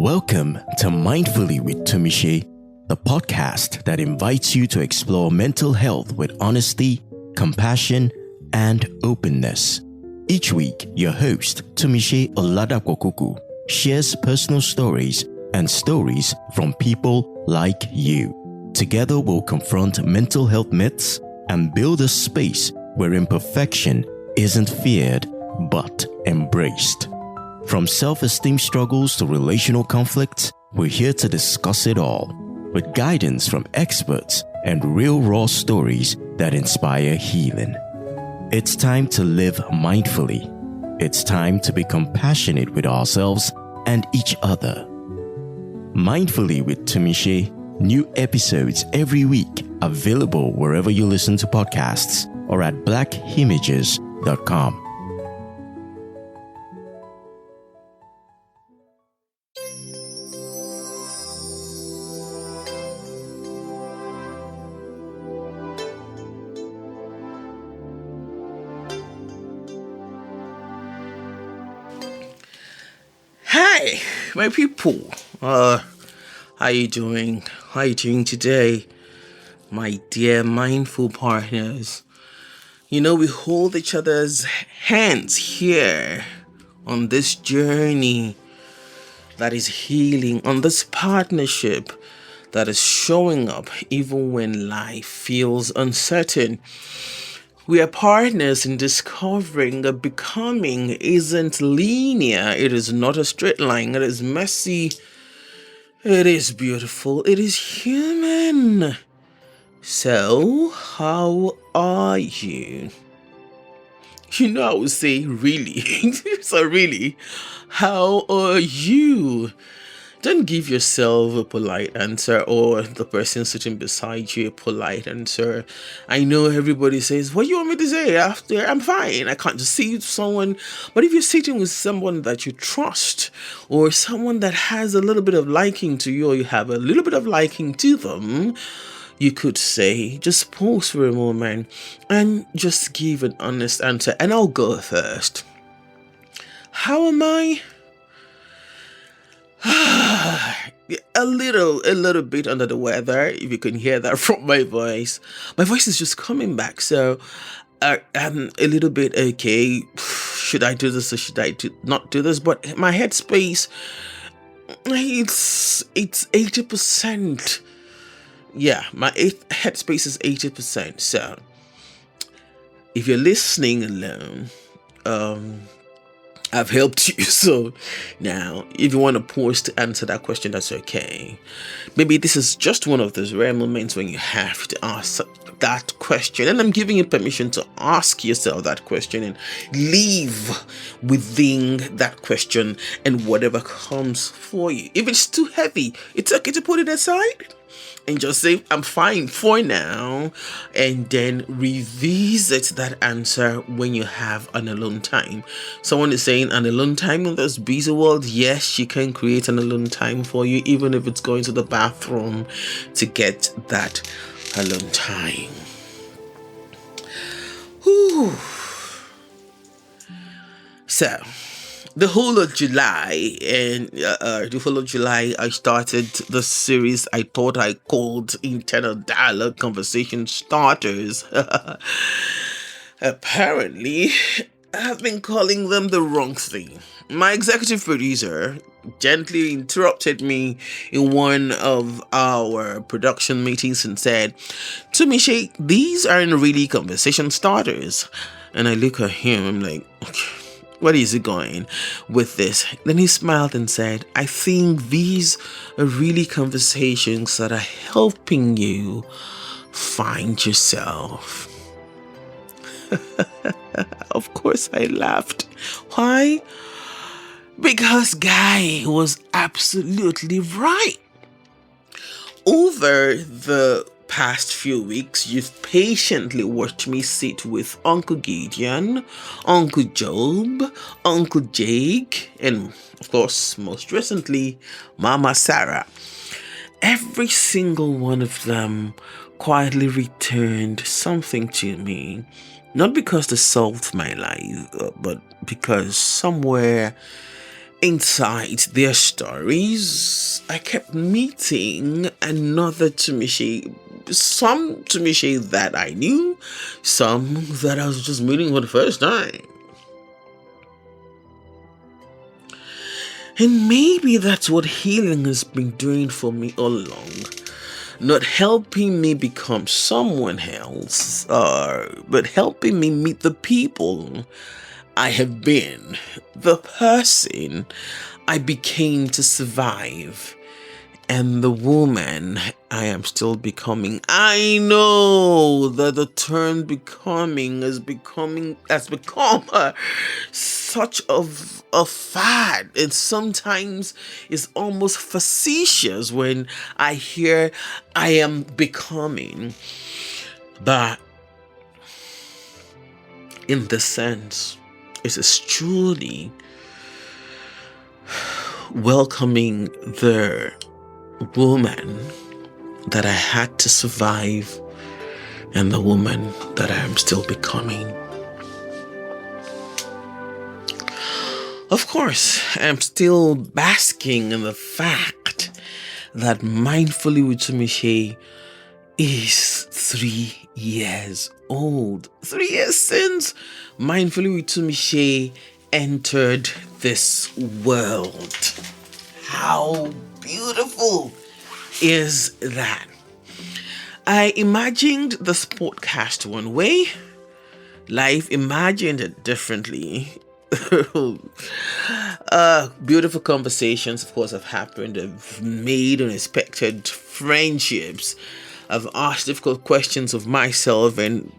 Welcome to Mindfully with Tumishe, the podcast that invites you to explore mental health with honesty, compassion, and openness. Each week, your host, Tumishe Oladapokuku, shares personal stories and stories from people like you. Together, we'll confront mental health myths and build a space where imperfection isn't feared but embraced. From self-esteem struggles to relational conflicts, we're here to discuss it all, with guidance from experts and real raw stories that inspire healing. It's time to live mindfully. It's time to be compassionate with ourselves and each other. Mindfully with Tumishe, new episodes every week, available wherever you listen to podcasts or at blackimages.com. Hi, my people. How you doing? How you doing today, my dear mindful partners? You know, we hold each other's hands here on this journey that is healing, on this partnership that is showing up even when life feels uncertain. We are partners in discovering that becoming isn't linear. It is not a straight line. It is messy. It is beautiful. It is human. So, how are you? You know, I would say really. So really, how are you? Don't give yourself a polite answer or the person sitting beside you a polite answer. I know everybody says, what do you want me to say after? I'm fine. I can't just see someone. But if you're sitting with someone that you trust or someone that has a little bit of liking to you or you have a little bit of liking to them, you could say, just pause for a moment and just give an honest answer. And I'll go first. How am I? a little bit under the weather, if you can hear that from my voice. My voice is just coming back, so I'm a little bit okay. Should I do this or should I not do this? But my headspace, it's 80%. Yeah, my headspace is 80%. So if you're listening alone, I've helped you. So now, if you want to pause to answer that question, that's okay. Maybe this is just one of those rare moments when you have to ask that question. And I'm giving you permission to ask yourself that question and live within that question and whatever comes for you. If it's too heavy, it's okay to put it aside and just say, I'm fine for now, and then revisit that answer when you have an alone time. Someone is saying an alone time in this busy world. Yes, she can create an alone time for you, even if it's going to the bathroom to get that alone time. Whew. So, the whole of July, I started the series I thought I called Internal Dialogue Conversation Starters. Apparently, I've been calling them the wrong thing. My executive producer gently interrupted me in one of our production meetings and said, Tumishe, these aren't really conversation starters. And I look at him, I'm like, okay, where is he going with this? Then he smiled and said, I think these are really conversations that are helping you find yourself. Of course, I laughed. Why? Because Guy was absolutely right. Over the past few weeks, you've patiently watched me sit with Uncle Gideon, Uncle Job, Uncle Jake, and of course, most recently, Mama Sarah. Every single one of them quietly returned something to me. Not because they solved my life, but because somewhere inside their stories, I kept meeting another Tumiche. Some Tumiche that I knew, some that I was just meeting for the first time. And maybe that's what healing has been doing for me all along. Not helping me become someone else, but helping me meet the people I have been, the person I became to survive, and the woman I am still becoming. I know that the term becoming has become such a fad, and sometimes it's almost facetious when I hear I am becoming. But in this sense, it is truly welcoming the woman that I had to survive and the woman that I am still becoming. Of course, I'm still basking in the fact that Mindfully with Tumiche is 3 years old. 3 years since Mindfully with Tumiche entered this world. How beautiful is that? I imagined this podcast one way. Life imagined it differently. Beautiful conversations, of course, have happened. I've made unexpected friendships. I've asked difficult questions of myself and,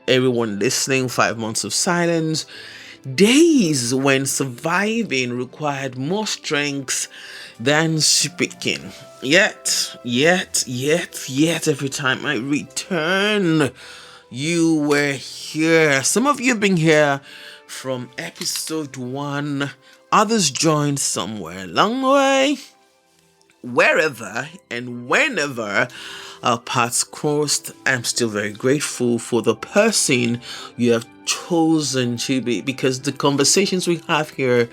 everyone listening. 5 months of silence. Days when surviving required more strength than speaking. Yet, every time I return, you were here. Some of you have been here from episode 1. Others joined somewhere along the way. Wherever and whenever our paths crossed, I'm still very grateful for the person you have chosen to be, because the conversations we have here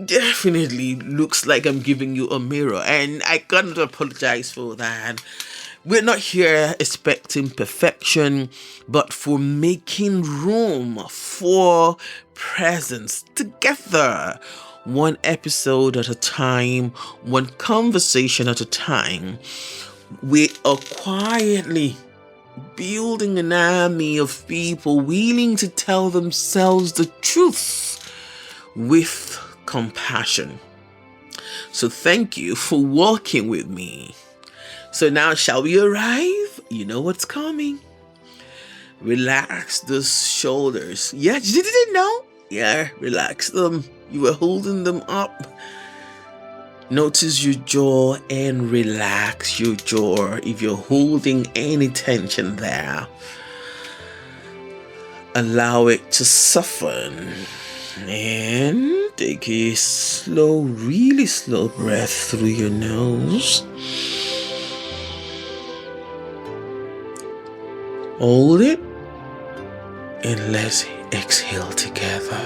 definitely looks like I'm giving you a mirror, and I cannot apologize for that. We're not here expecting perfection, but for making room for presence together. One episode at a time, one conversation at a time. We are quietly building an army of people willing to tell themselves the truth with compassion. So thank you for walking with me. So now, shall we arrive? You know what's coming. Relax those shoulders. Yeah, you didn't know? Yeah, relax them. You were holding them up. Notice your jaw and relax your jaw if you're holding any tension there. Allow it to soften. And take a slow, really slow breath through your nose. Hold it. And let's exhale together.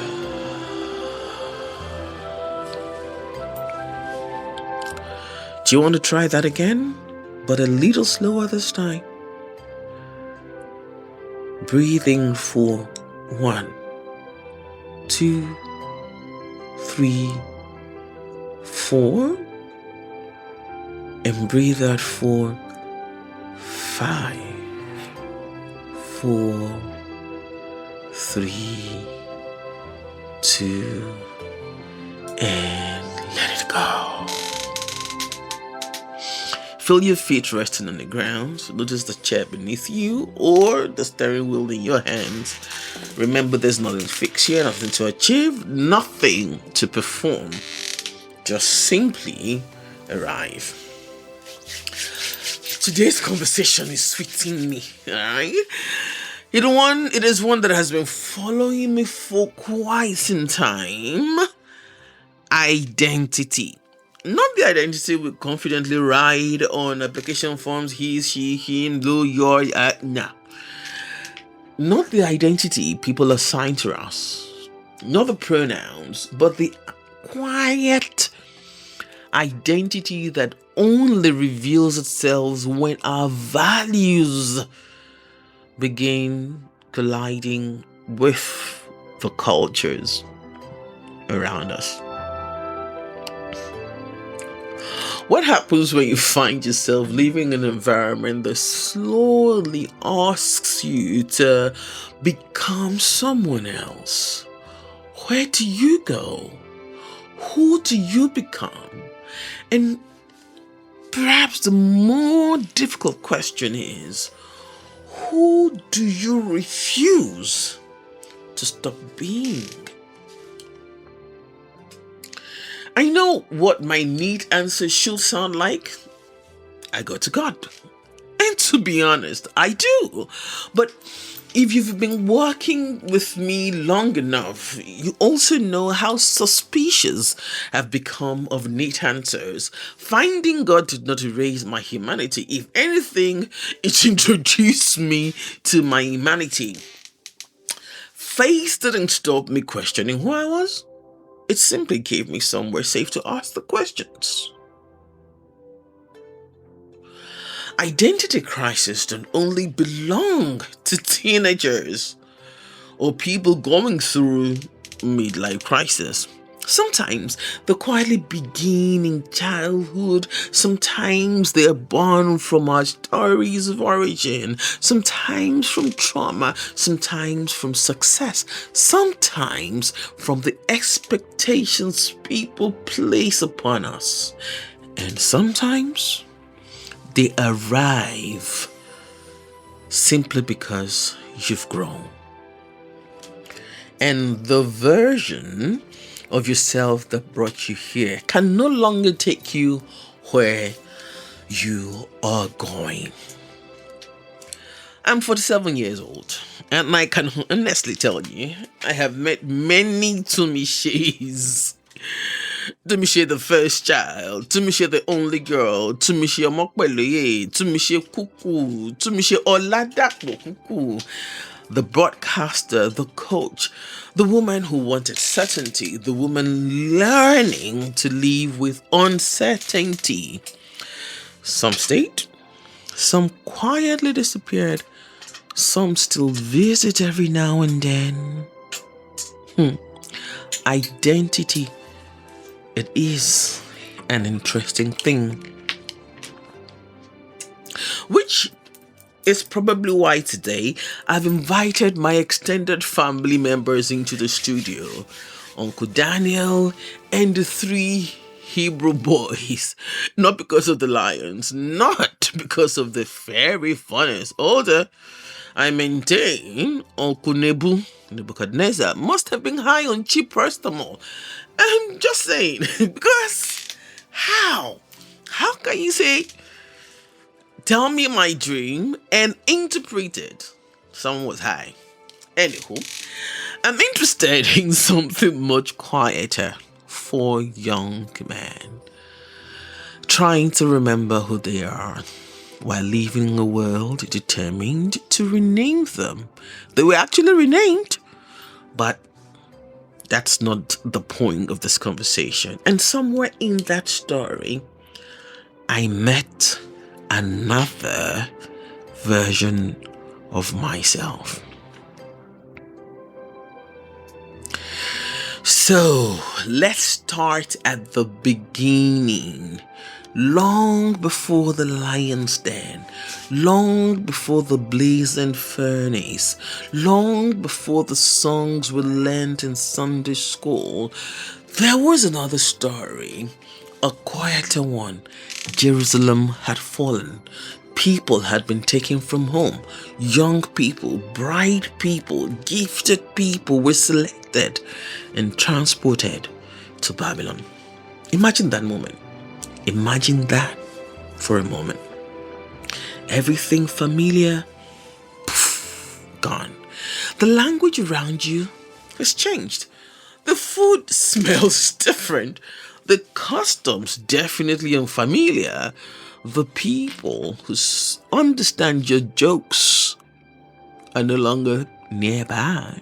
Do you want to try that again? But a little slower this time. Breathing for 1, 2, 3, 4. And breathe out for 5, 4, 3, 2, and let it go. Feel your feet resting on the ground. Notice the chair beneath you or the steering wheel in your hands. Remember, there's nothing to fix here, nothing to achieve, nothing to perform. Just simply arrive. Today's conversation is sweeting me, alright? It is one that has been following me for quite some time. Identity. Not the identity we confidently write on application forms, he, she, him, though, your, no. Not the identity people assign to us. Not the pronouns, but the quiet identity that only reveals itself when our values begin colliding with the cultures around us. What happens when you find yourself living in an environment that slowly asks you to become someone else? Where do you go? Who do you become? And perhaps the more difficult question is, who do you refuse to stop being? I know what my neat answer should sound like. I go to God. And to be honest, I do. But if you've been working with me long enough, you also know how suspicious I've become of neat answers. Finding God did not erase my humanity. If anything, it introduced me to my humanity. Faith didn't stop me questioning who I was. It simply gave me somewhere safe to ask the questions. Identity crisis don't only belong to teenagers or people going through midlife crisis. Sometimes they quietly begin in childhood. Sometimes they are born from our stories of origin. Sometimes from trauma. Sometimes from success. Sometimes from the expectations people place upon us. And sometimes they arrive simply because you've grown. And the version of yourself that brought you here can no longer take you where you are going. I'm 47 years old, and I can honestly tell you, I have met many Tumishes. Tumishe the first child, Tumishe the only girl, Tumishe Mokbeloye, Tumishe Kuku, Tumishe Oladapo Kuku, the broadcaster, the coach, the woman who wanted certainty, the woman learning to live with uncertainty. Some stayed, some quietly disappeared, some still visit every now and then. Identity, it is an interesting thing. Which is probably why today I've invited my extended family members into the studio. Uncle Daniel and the 3 Hebrew boys. Not because of the lions, not because of the fairy funnest older. I maintain Uncle Nebuchadnezzar must have been high on cheap paracetamol. I'm just saying, because how? How can you say, tell me my dream and interpret it? Someone was high. Anywho, I'm interested in something much quieter for young men trying to remember who they are while living in a world determined to rename them. They were actually renamed, but that's not the point of this conversation. And somewhere in that story, I met another version of myself. So let's start at the beginning. Long before the lion's den, long before the blazing furnace, long before the songs we learned in Sunday school, there was another story, a quieter one. Jerusalem had fallen. People had been taken from home. Young people, bright people, gifted people were selected and transported to Babylon. Imagine that moment. Imagine that for a moment. Everything familiar, gone. The language around you has changed. The food smells different. The customs definitely unfamiliar. The people who understand your jokes are no longer nearby.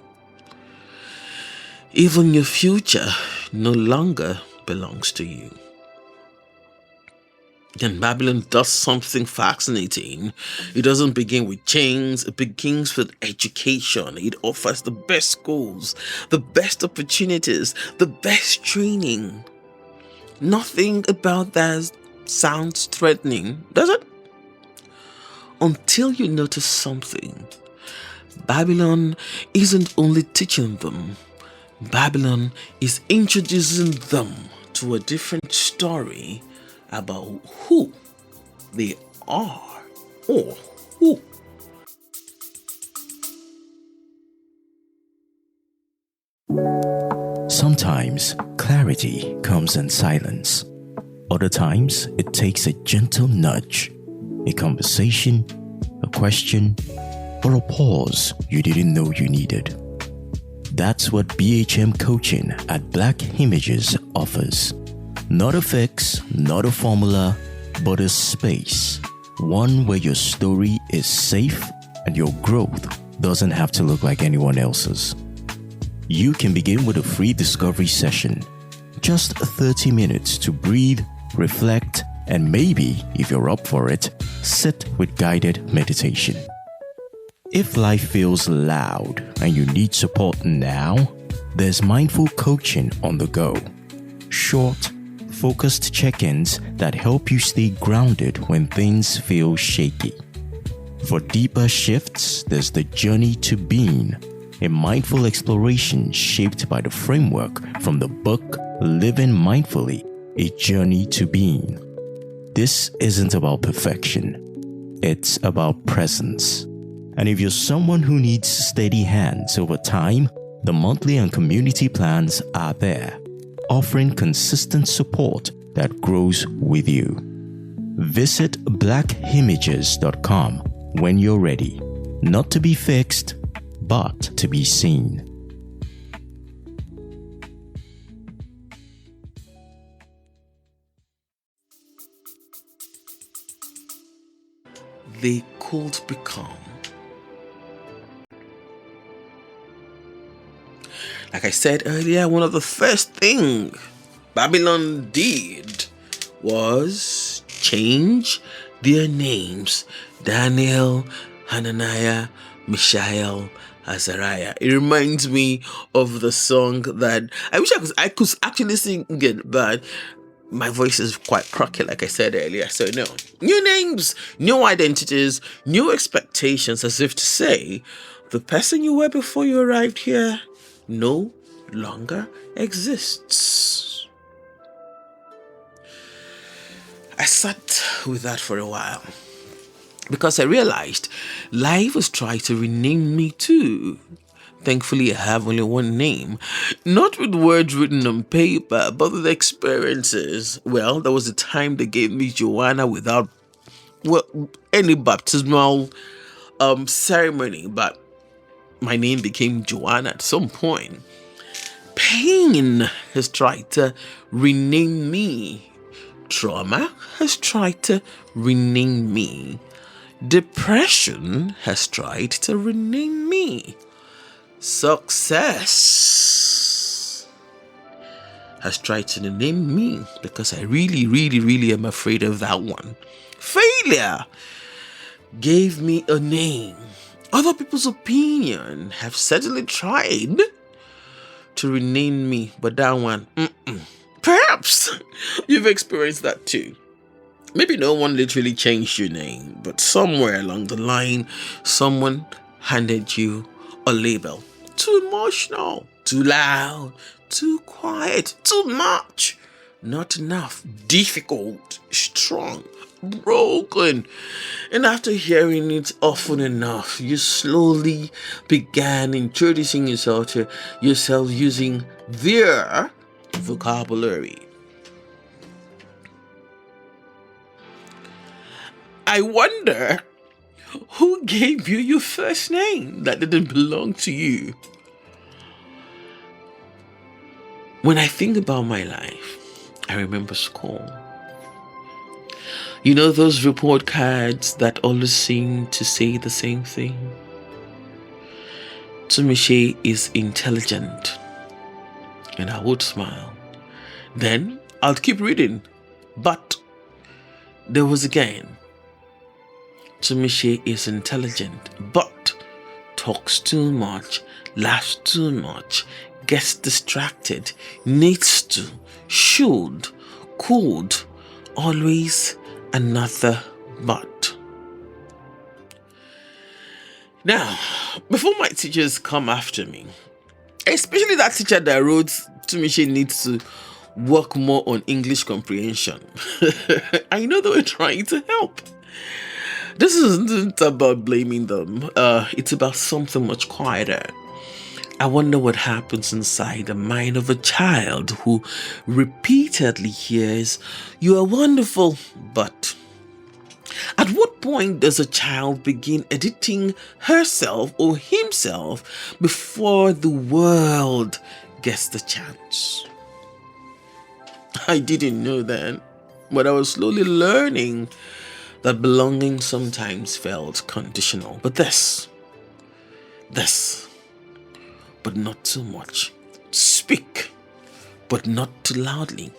Even your future no longer belongs to you. Then Babylon does something fascinating. It doesn't begin with chains, it begins with education. It offers the best schools, the best opportunities, the best training. Nothing about that sounds threatening, does it? Until you notice something. Babylon isn't only teaching them, Babylon is introducing them to a different story about who they are or who. Sometimes clarity comes in silence. Other times it takes a gentle nudge, a conversation, a question, or a pause you didn't know you needed. That's what BHM coaching at Black Images offers. Not a fix, not a formula, but a space. One where your story is safe and your growth doesn't have to look like anyone else's. You can begin with a free discovery session. Just 30 minutes to breathe, reflect, and maybe, if you're up for it, sit with guided meditation. If life feels loud and you need support now, there's mindful coaching on the go. Short, focused check-ins that help you stay grounded when things feel shaky. For deeper shifts, there's the Journey to Being, a mindful exploration shaped by the framework from the book Living Mindfully, A Journey to Being. This isn't about perfection. It's about presence. And if you're someone who needs steady hands over time, the monthly and community plans are there, offering consistent support that grows with you. Visit blackimages.com when you're ready, not to be fixed, but to be seen. They could become. Like I said earlier, one of the first things Babylon did was change their names. Daniel, Hananiah, Mishael, Azariah. It reminds me of the song that I wish I could actually sing it, but my voice is quite croaky, like I said earlier. So no, new names, new identities, new expectations, as if to say, the person you were before you arrived here no longer exists. I sat with that for a while because I realized life was trying to rename me too. Thankfully, I have only one name, not with words written on paper, but with experiences. Well, there was a time they gave me Joanna without any baptismal ceremony, but my name became Joanna at some point. Pain has tried to rename me. Trauma has tried to rename me. Depression has tried to rename me. Success has tried to rename me because I really am afraid of that one. Failure gave me a name. Other people's opinion have certainly tried to rename me, but that one, Perhaps you've experienced that too. Maybe no one literally changed your name, but somewhere along the line, someone handed you a label. Too emotional, too loud, too quiet, too much, not enough, difficult, strong, broken. And after hearing it often enough, you slowly began introducing yourself to yourself using their vocabulary. I wonder who gave you your first name that didn't belong to you. When I think about my life, I remember school. You know those report cards that always seem to say the same thing? Tumishe is intelligent. And I would smile. Then I'll keep reading. But there was again. Tumishe is intelligent, but talks too much, laughs too much, gets distracted, needs to, should, could, always another but. Now, before my teachers come after me, especially that teacher that wrote Tumishe needs to work more on English comprehension, I know they were trying to help. This isn't about blaming them. It's about something much quieter. I wonder what happens inside the mind of a child who repeatedly hears, "You are wonderful," but at what point does a child begin editing herself or himself before the world gets the chance? I didn't know then, but I was slowly learning that belonging sometimes felt conditional. But this, but not too much. Speak, but not too loudly.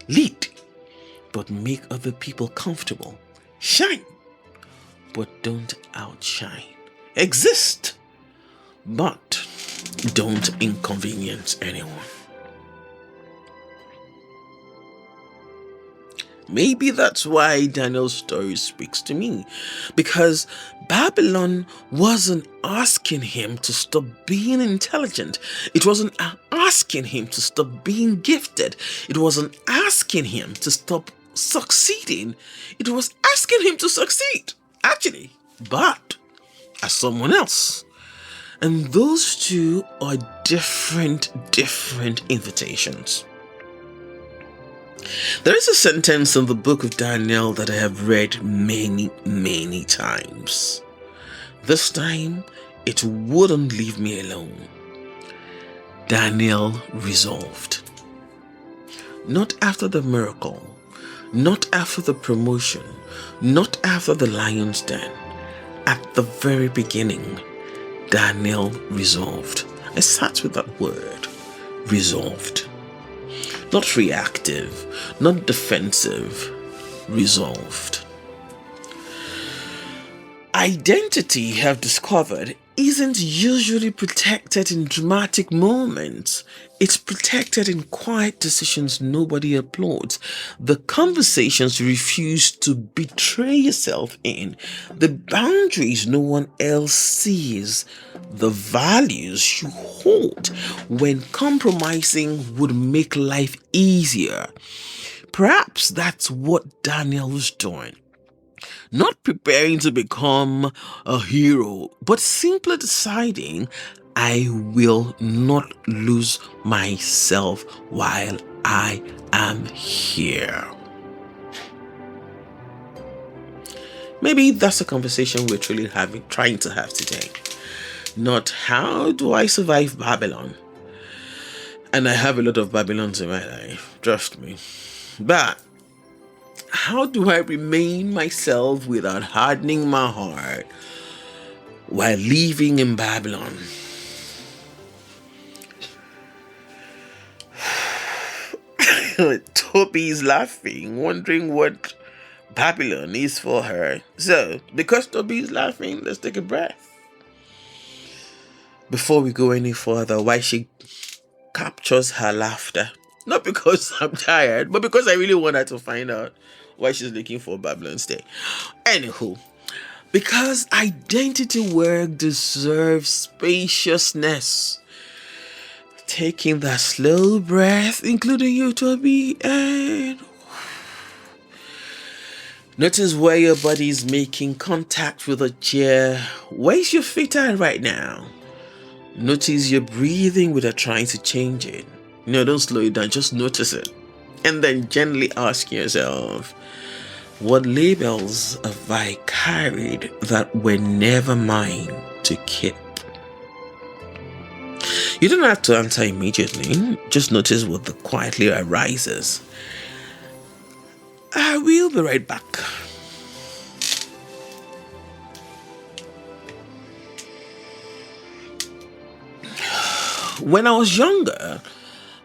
Lead, but make other people comfortable. Shine, but don't outshine. Exist, but don't inconvenience anyone. Maybe that's why Daniel's story speaks to me, because Babylon wasn't asking him to stop being intelligent. It wasn't asking him to stop being gifted. It wasn't asking him to stop succeeding. It was asking him to succeed, actually, but as someone else. And those two are different invitations. There is a sentence in the book of Daniel that I have read many times. This time, it wouldn't leave me alone. Daniel resolved. Not after the miracle, not after the promotion, not after the lion's den. At the very beginning, Daniel resolved. I sat with that word, resolved. Not reactive, not defensive, resolved. Identity, I've discovered, isn't usually protected in dramatic moments. It's protected in quiet decisions nobody applauds. The conversations you refuse to betray yourself in. The boundaries no one else sees. The values you hold when compromising would make life easier. Perhaps that's what Daniel was doing. Not preparing to become a hero, but simply deciding, I will not lose myself while I am here. Maybe that's a conversation we're truly trying to have today. Not how do I survive Babylon? And I have a lot of Babylons in my life, trust me. But how do I remain myself without hardening my heart while living in Babylon? Toby's laughing, wondering what Babylon is for her. So, because Toby's laughing, let's take a breath. Before we go any further, why she captures her laughter. Not because I'm tired, but because I really want her to find out why she's looking for Babylon's Day. Anywho, because identity work deserves spaciousness. Taking that slow breath, including you, Toby, and notice where your body is making contact with a chair. Where's your feet at right now? Notice your breathing without trying to change it. No, don't slow it down, just notice it. And then gently ask yourself, what labels have I carried that were never mine to keep? You don't have to answer immediately. Just notice what quietly arises. I will be right back. When I was younger,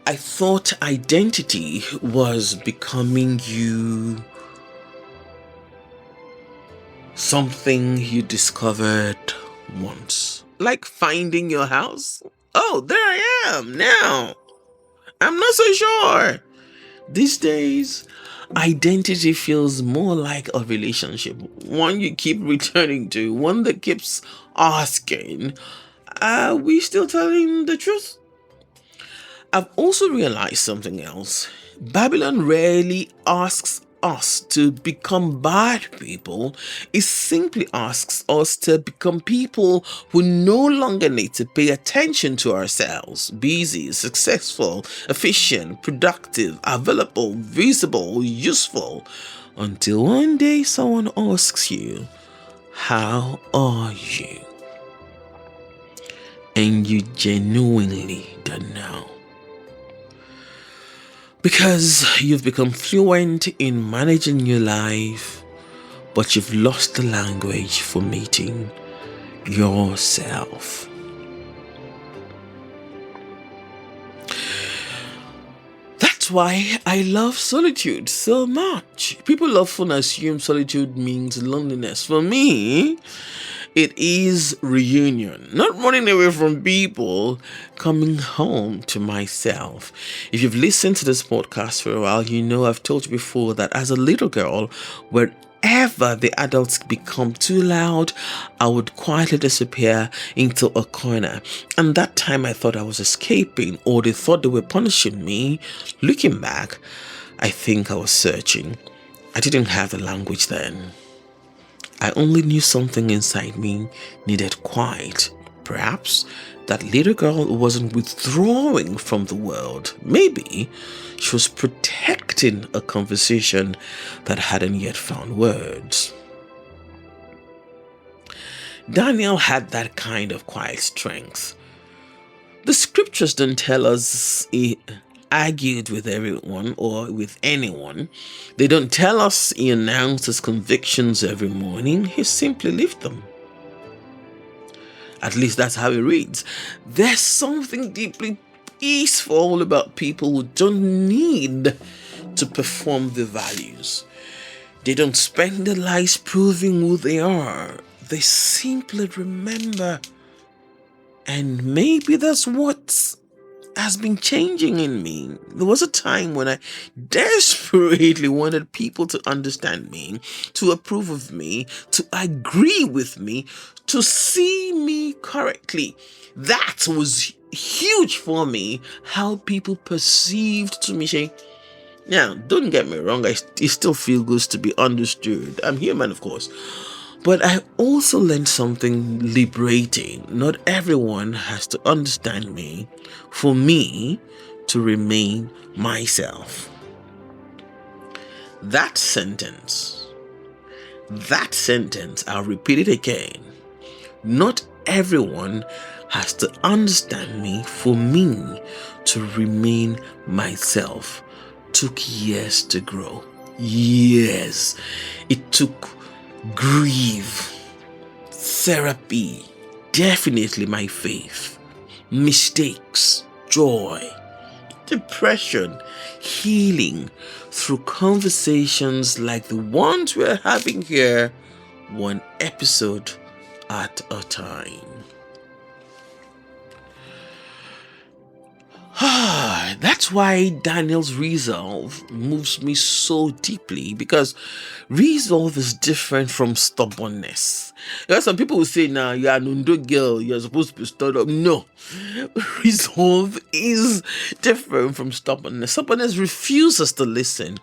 I thought identity was becoming you something you discovered once. Like finding your house. Oh, there I am now. I'm not so sure. These days, identity feels more like a relationship. One you keep returning to, one that keeps asking, are we still telling the truth? I've also realized something else. Babylon rarely asks us to become bad people. It simply asks us to become people who no longer need to pay attention to ourselves. Busy, successful, efficient, productive, available, visible, useful. Until one day someone asks you, how are you? And you genuinely don't know. Because you've become fluent in managing your life, but you've lost the language for meeting yourself. That's why I love solitude so much. People often assume solitude means loneliness. For me, it is reunion, not running away from people, coming home to myself. If you've listened to this podcast for a while, you know I've told you before that as a little girl, wherever the adults become too loud, I would quietly disappear into a corner. And that time I thought I was escaping, or they thought they were punishing me. Looking back, I think I was searching. I didn't have the language then. I only knew something inside me needed quiet. Perhaps that little girl wasn't withdrawing from the world. Maybe she was protecting a conversation that hadn't yet found words. Daniel had that kind of quiet strength. The scriptures don't tell us he argued with everyone or with anyone. They don't tell us he announced his convictions every morning. He simply lived them. At least that's how it reads. There's something deeply peaceful about people who don't need to perform their values. They don't spend their lives proving who they are. They simply remember. And maybe that's what has been changing in me. There was a time when I desperately wanted people to understand me, to approve of me, to agree with me, to see me correctly. That was huge for me, how people perceived Tumishe. Now, don't get me wrong, it still feels good to be understood. I'm human, of course. But I also learned something liberating. Not everyone has to understand me for me to remain myself. That sentence, I'll repeat it again. Not everyone has to understand me for me to remain myself. Took years to grow. Years. It took grief, therapy, definitely my faith, mistakes, joy, depression, healing through conversations like the ones we're having here, one episode at a time. That's why Daniel's resolve moves me so deeply, because resolve is different from stubbornness. Some people will say, now you're an undo girl, you're supposed to be stubborn. No, resolve is different from stubbornness. Stubbornness refuses to listen.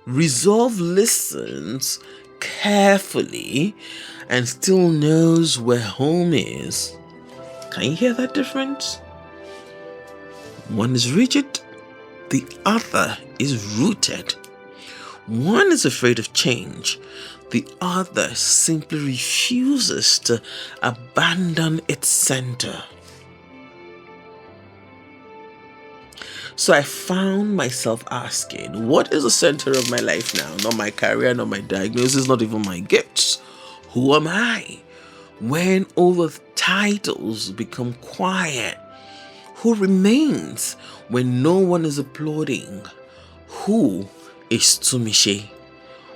Resolve listens carefully and still knows where home is. Can you hear that difference? One is rigid, the other is rooted. One is afraid of change, the other simply refuses to abandon its center. So I found myself asking, what is the center of my life now? Not my career, not my diagnosis, not even my gifts. Who am I? When all the titles become quiet, Who remains when no one is applauding? Who is Tumishe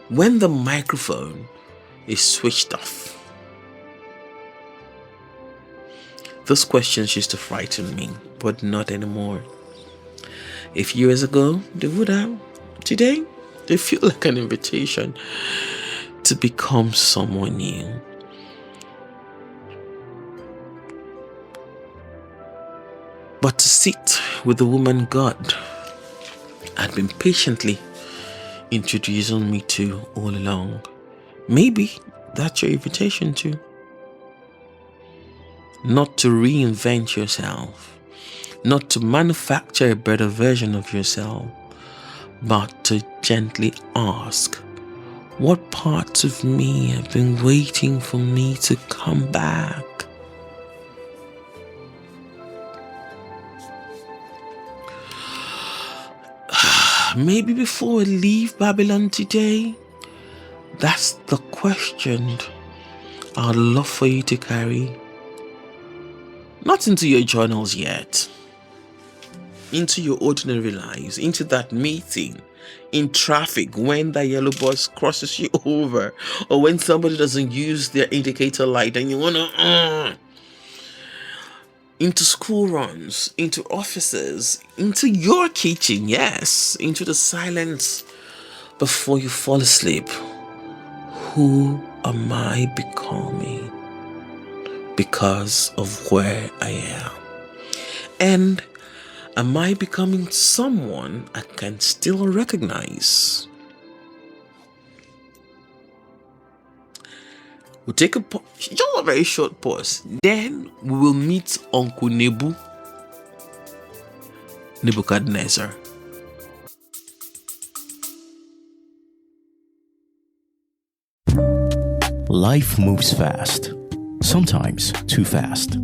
when the microphone is switched off? Those questions used to frighten me, but not anymore. A few years ago, they would have. Today, they feel like an invitation to become someone new. But to sit with the woman God had been patiently introducing me to all along. Maybe that's your invitation too. Not to reinvent yourself, not to manufacture a better version of yourself, but to gently ask, what parts of me have been waiting for me to come back? Maybe before we leave Babylon today, that's the question I'd love for you to carry. Not into your journals yet, into your ordinary lives, into that meeting in traffic when that yellow bus crosses you over, or when somebody doesn't use their indicator light and you want to into school runs, into offices, into your kitchen, yes, into the silence before you fall asleep. Who am I becoming because of where I am? And am I becoming someone I can still recognize? We'll take just a very short pause. Then we will meet Uncle Nebuchadnezzar. Life moves fast, sometimes too fast.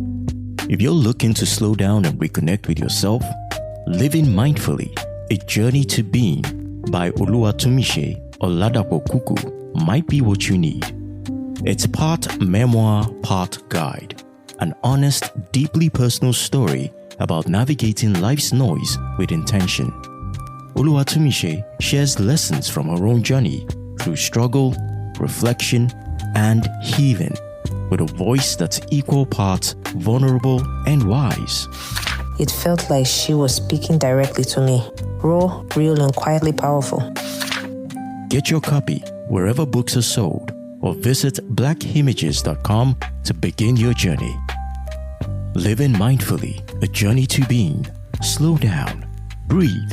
If you're looking to slow down and reconnect with yourself, Living Mindfully, A Journey to Being by Oluwatomise Oladapo Kuku might be what you need. It's part memoir, part guide. An honest, deeply personal story about navigating life's noise with intention. Oluwatomise shares lessons from her own journey through struggle, reflection, and healing, with a voice that's equal parts vulnerable and wise. It felt like she was speaking directly to me, raw, real, and quietly powerful. Get your copy wherever books are sold, or visit blackimages.com to begin your journey. Living Mindfully, A Journey to Being. Slow down, breathe,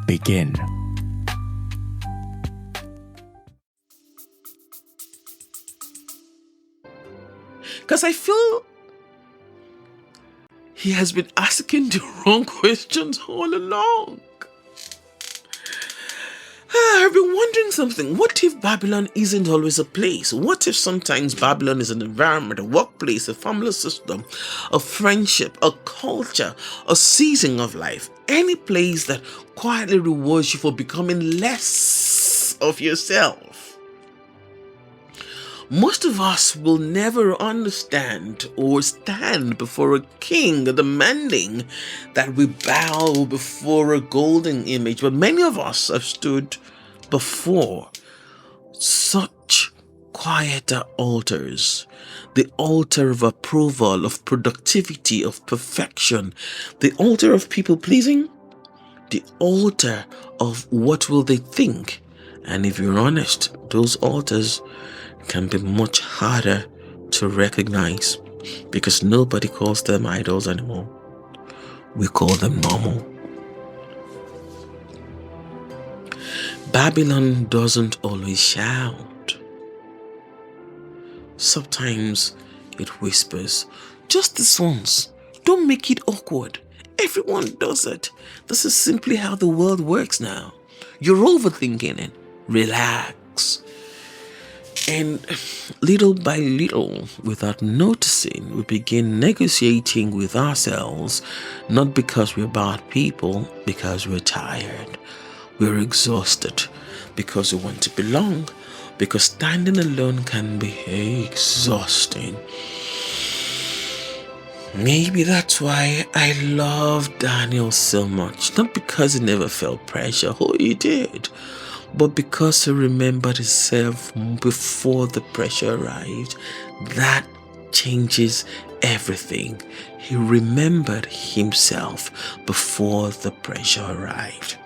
begin. Because I feel he has been asking the wrong questions all along. I've been wondering something. What if Babylon isn't always a place? What if sometimes Babylon is an environment, a workplace, a family system, a friendship, a culture, a season of life? Any place that quietly rewards you for becoming less of yourself. Most of us will never understand or stand before a king demanding that we bow before a golden image, but many of us have stood before such quieter altars. The altar of approval, of productivity, of perfection, the altar of people pleasing, the altar of what will they think. And if you're honest, those altars can be much harder to recognize because nobody calls them idols anymore. We call them normal. Babylon doesn't always shout. Sometimes it whispers, just this once. Don't make it awkward. Everyone does it. This is simply how the world works now. You're overthinking it. Relax. And little by little, without noticing, we begin negotiating with ourselves, not because we're bad people, because we're tired. We're exhausted, because we want to belong, because standing alone can be exhausting. Maybe that's why I love Daniel so much. Not because he never felt pressure, oh, he did, but because he remembered himself before the pressure arrived. That changes everything. He remembered himself before the pressure arrived.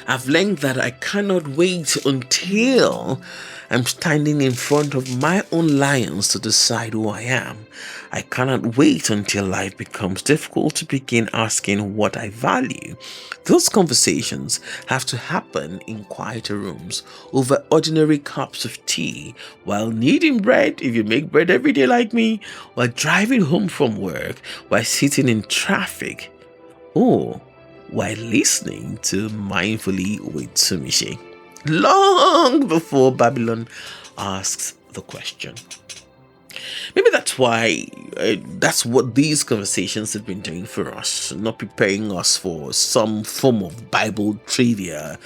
I've learned that I cannot wait until I'm standing in front of my own lions to decide who I am. I cannot wait until life becomes difficult to begin asking what I value. Those conversations have to happen in quieter rooms, over ordinary cups of tea, while kneading bread, if you make bread every day like me, while driving home from work, while sitting in traffic, or while listening to Mindfully with Tumishe, long before Babylon asks the question. Maybe that's why, that's what these conversations have been doing for us, not preparing us for some form of Bible trivia,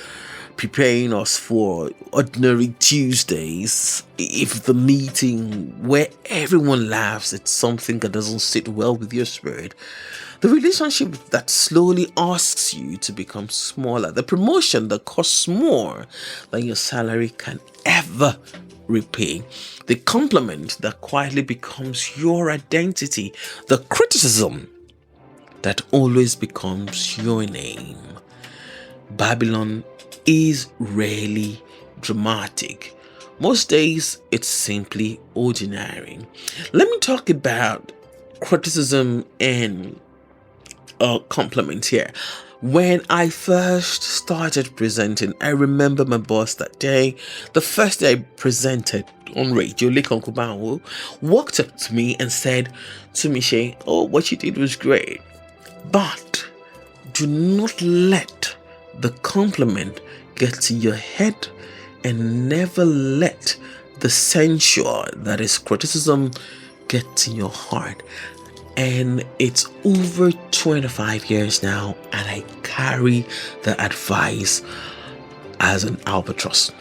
preparing us for ordinary Tuesdays. If the meeting where everyone laughs at something that doesn't sit well with your spirit, the relationship that slowly asks you to become smaller, the promotion that costs more than your salary can ever repay, the compliment that quietly becomes your identity, the criticism that always becomes your name. Babylon is rarely dramatic. Most days it's simply ordinary. Let me talk about criticism and compliment here. When I first started presenting, I remember my boss that day, the first day I presented on radio, Lekon Kubawo, walked up to me and said to me, "Oh, what you did was great, but do not let the compliment get to your head, and never let the censure, that is criticism, get to your heart." And it's over 25 years now, and I carry the advice as an albatross.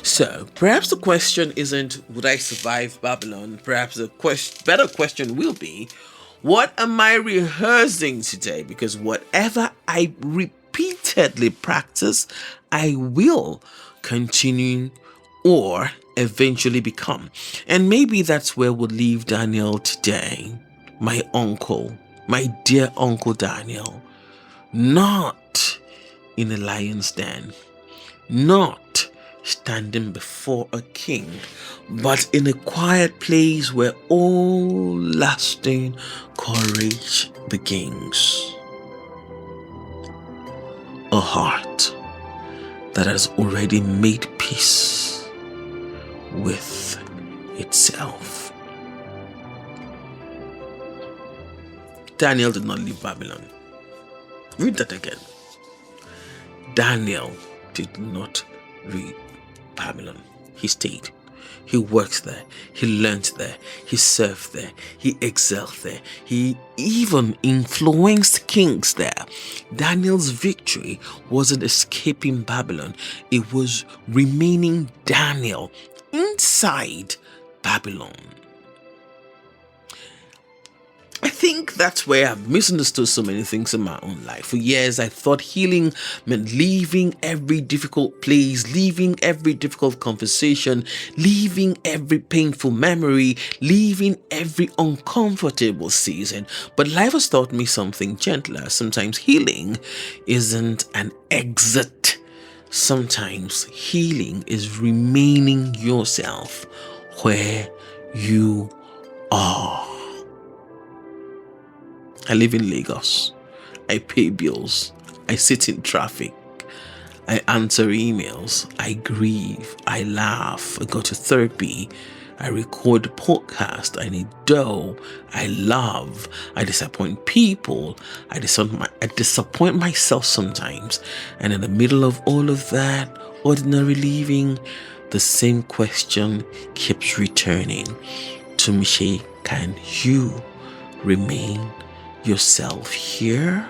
So perhaps the question isn't, would I survive Babylon? Perhaps the better question will be, what am I rehearsing today? Because whatever I repeatedly practice, I will continue or eventually become. And maybe that's where we'll leave Daniel today. My uncle, my dear Uncle Daniel, not in a lion's den, not standing before a king, but in a quiet place where all lasting courage begins. A heart that has already made peace with itself. Daniel did not leave Babylon. Read that again. Daniel did not leave Babylon. He stayed. He worked there. He learned there. He served there. He excelled there. He even influenced kings there. Daniel's victory wasn't escaping Babylon. It was remaining Daniel inside Babylon. I think that's where I've misunderstood so many things in my own life. For years, I thought healing meant leaving every difficult place, leaving every difficult conversation, leaving every painful memory, leaving every uncomfortable season. But life has taught me something gentler. Sometimes healing isn't an exit. Sometimes healing is remaining yourself where you are. I live in Lagos. I pay bills. I sit in traffic. I answer emails. I grieve. I laugh. I go to therapy. I record a podcast. I need dough. I love. I disappoint people. I disappoint myself sometimes. And in the middle of all of that, ordinary living, the same question keeps returning. Tumishe, can you remain yourself here?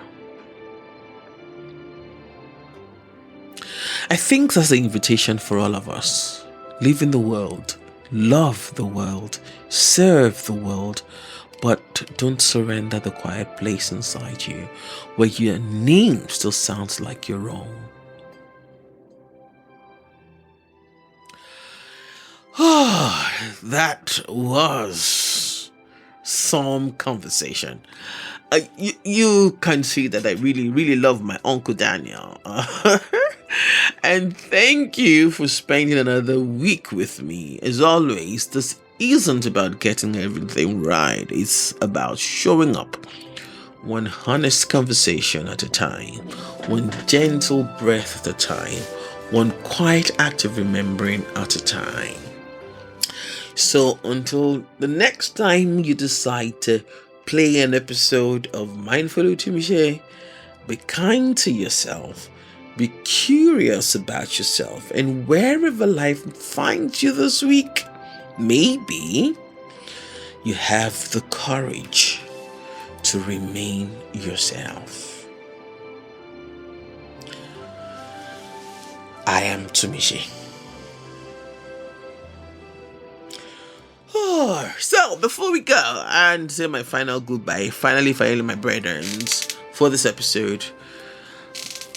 I think that's the invitation for all of us. Leaving the world, love the world, serve the world, but don't surrender the quiet place inside you where your name still sounds like your own. That was some conversation. You can see that I really love my Uncle Daniel. And thank you for spending another week with me. As always, this isn't about getting everything right. It's about showing up one honest conversation at a time, one gentle breath at a time, one quiet act of remembering at a time. So until the next time you decide to play an episode of Mindful Utimishe, be kind to yourself, be curious about yourself, and wherever life finds you this week, maybe you have the courage to remain yourself. I am Tumishi. So before we go and say my final goodbye, finally my brethren, for this episode,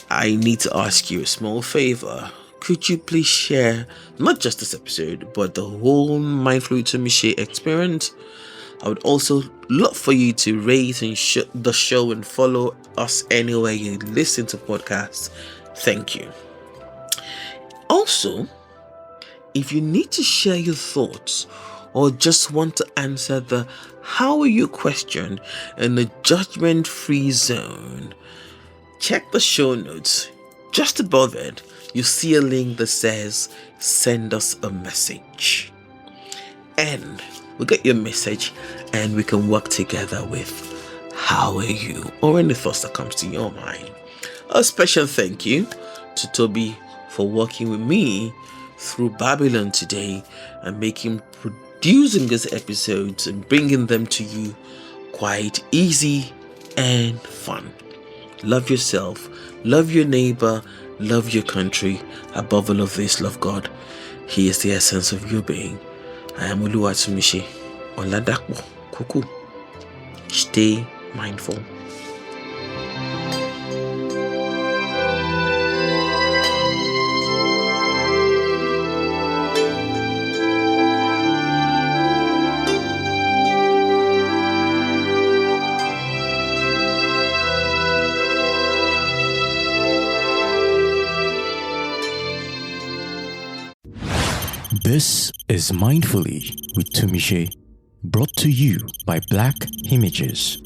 I need to ask you a small favor. Could you please share not just this episode, but the whole Mindful Tumishi experience? I would also love for you to rate and the show and follow us anywhere you listen to podcasts. Thank you. Also, if you need to share your thoughts or just want to answer the how are you question in the judgment-free zone, check the show notes. Just above it, you see a link that says send us a message. And we'll get your message and we can work together with how are you or any thoughts that comes to your mind. A special thank you to Toby for working with me through Babylon today and producing these episodes and bringing them to you quite easy and fun. Love yourself, love your neighbor, love your country. Above all of this, love God. He is the essence of your being. I am Oluwatumishi Oladakbo Kuku. Stay mindful. This is Mindfully with Tumishe, brought to you by Black Images.